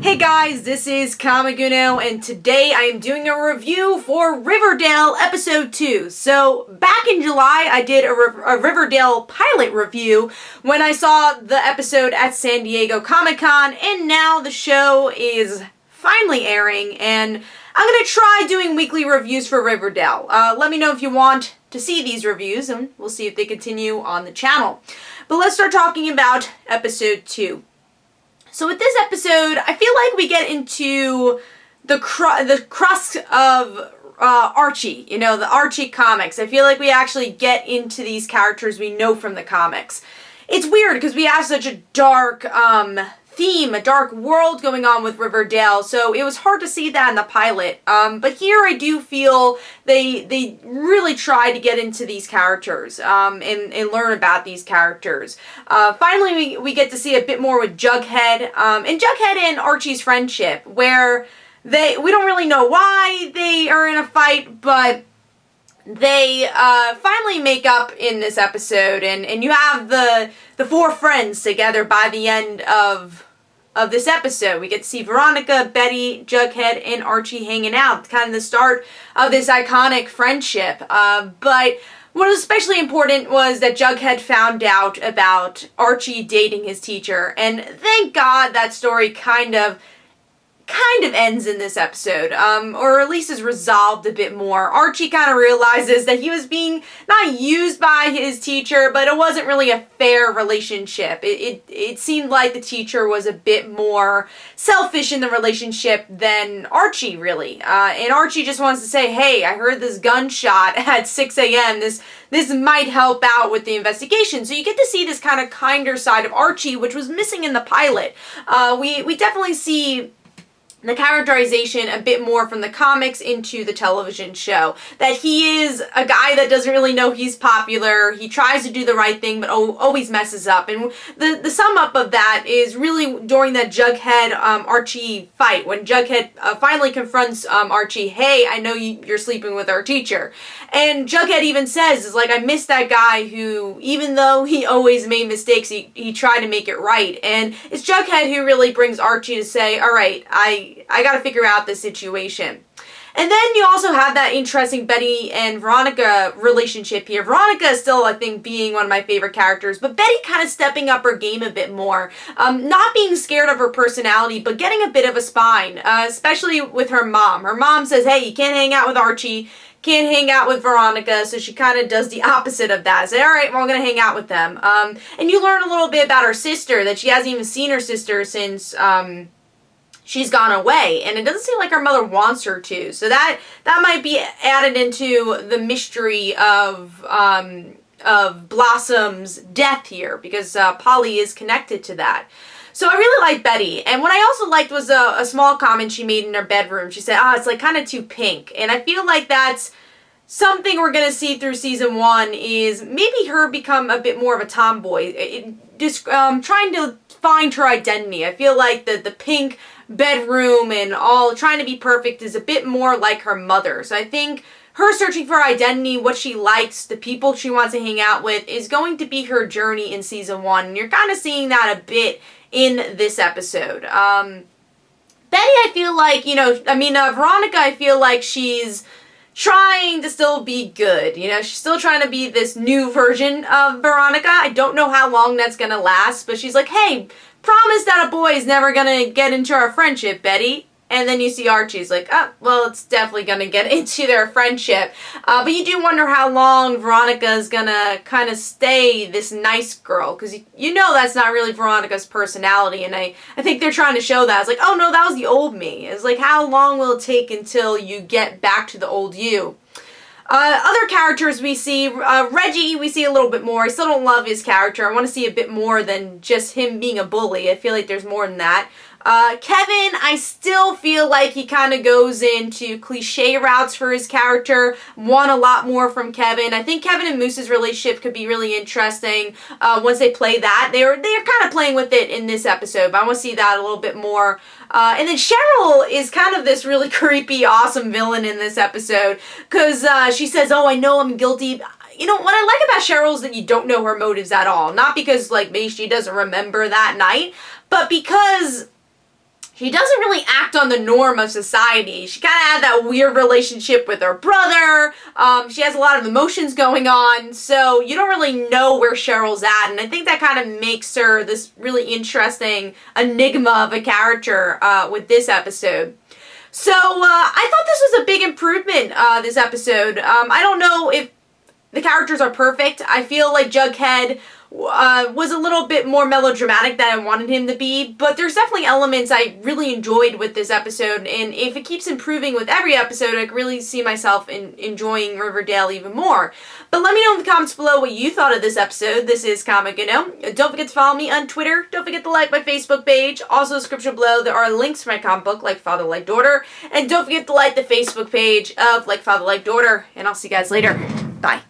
Hey guys, this is Kamaguno, and today I am doing a review for Riverdale Episode 2. So, back in July, I did a Riverdale pilot review when I saw the episode at San Diego Comic-Con, and now the show is finally airing, and I'm going to try doing weekly reviews for Riverdale. Let me know if you want to see these reviews, and we'll see if they continue on the channel. But let's start talking about Episode 2. So with this episode, I feel like we get into the crux of Archie, the Archie comics. I feel like we actually get into these characters we know from the comics. It's weird because we have such a dark theme, a dark world going on with Riverdale, so it was hard to see that in the pilot. But here I do feel they really try to get into these characters and learn about these characters. Finally, we get to see a bit more with Jughead, and Jughead and Archie's friendship, where we don't really know why they are in a fight, but they finally make up in this episode, and you have the four friends together by the end of this episode. We get to see Veronica, Betty, Jughead, and Archie hanging out. Kind of the start of this iconic friendship. But what was especially important was that Jughead found out about Archie dating his teacher, and thank God that story kind of ends in this episode, or at least is resolved a bit more. Archie kind of realizes that he was being not used by his teacher, but it wasn't really a fair relationship. It seemed like the teacher was a bit more selfish in the relationship than Archie, really. And Archie just wants to say, hey, I heard this gunshot at 6 a.m. This might help out with the investigation. So you get to see this kind of kinder side of Archie, which was missing in the pilot. We definitely see the characterization a bit more from the comics into the television show. That he is a guy that doesn't really know he's popular. He tries to do the right thing, but always messes up. And the sum up of that is really during that Jughead Archie fight, when Jughead finally confronts Archie, hey, I know you're sleeping with our teacher. And Jughead even says, I miss that guy who, even though he always made mistakes, he tried to make it right. And it's Jughead who really brings Archie to say, all right, I gotta figure out this situation. And then you also have that interesting Betty and Veronica relationship here. Veronica is still, I think, being one of my favorite characters, but Betty kind of stepping up her game a bit more. Not being scared of her personality, but getting a bit of a spine, especially with her mom. Her mom says, hey, you can't hang out with Archie, can't hang out with Veronica, so she kind of does the opposite of that. Say, all right, well, I'm going to hang out with them. And you learn a little bit about her sister, that she hasn't even seen her sister since she's gone away, and it doesn't seem like her mother wants her to. So that might be added into the mystery of Blossom's death here, because Polly is connected to that. So I really like Betty, and what I also liked was a small comment she made in her bedroom. She said, it's kind of too pink, and I feel like that's something we're going to see through season 1, is maybe her become a bit more of a tomboy, trying to find her identity. I feel like the pink bedroom and all trying to be perfect is a bit more like her mother. So I think her searching for identity, what she likes, the people she wants to hang out with, is going to be her journey in season 1. And you're kind of seeing that a bit in this episode. Betty, I feel like, Veronica, I feel like she's trying to still be good. She's still trying to be this new version of Veronica. I don't know how long that's going to last, but she's like, hey, promise that a boy is never going to get into our friendship, Betty. And then you see Archie's like, well, it's definitely going to get into their friendship. But you do wonder how long Veronica is going to kind of stay this nice girl, because that's not really Veronica's personality, and I think they're trying to show that. It's like, oh no, that was the old me. It's like, how long will it take until you get back to the old you? Other characters we see, Reggie, we see a little bit more. I still don't love his character. I want to see a bit more than just him being a bully. I feel like there's more than that. Kevin, I still feel like he kind of goes into cliche routes for his character. Want a lot more from Kevin. I think Kevin and Moose's relationship could be really interesting once they play that. They're kind of playing with it in this episode, but I want to see that a little bit more. And then Cheryl is kind of this really creepy, awesome villain in this episode, because she says, oh, I know I'm guilty. What I like about Cheryl is that you don't know her motives at all. Not because, maybe she doesn't remember that night, but because she doesn't really act on the norm of society. She kind of had that weird relationship with her brother. She has a lot of emotions going on, so you don't really know where Cheryl's at, and I think that kind of makes her this really interesting enigma of a character with this episode. So I thought this was a big improvement, this episode. I don't know if the characters are perfect. I feel like Jughead was a little bit more melodramatic than I wanted him to be, but there's definitely elements I really enjoyed with this episode, and if it keeps improving with every episode, I can really see myself enjoying Riverdale even more. But let me know in the comments below what you thought of this episode. This is Comic Uno. Don't forget to follow me on Twitter. Don't forget to like my Facebook page. Also, in the description below, there are links to my comic book, Like Father, Like Daughter. And don't forget to like the Facebook page of Like Father, Like Daughter. And I'll see you guys later. Bye.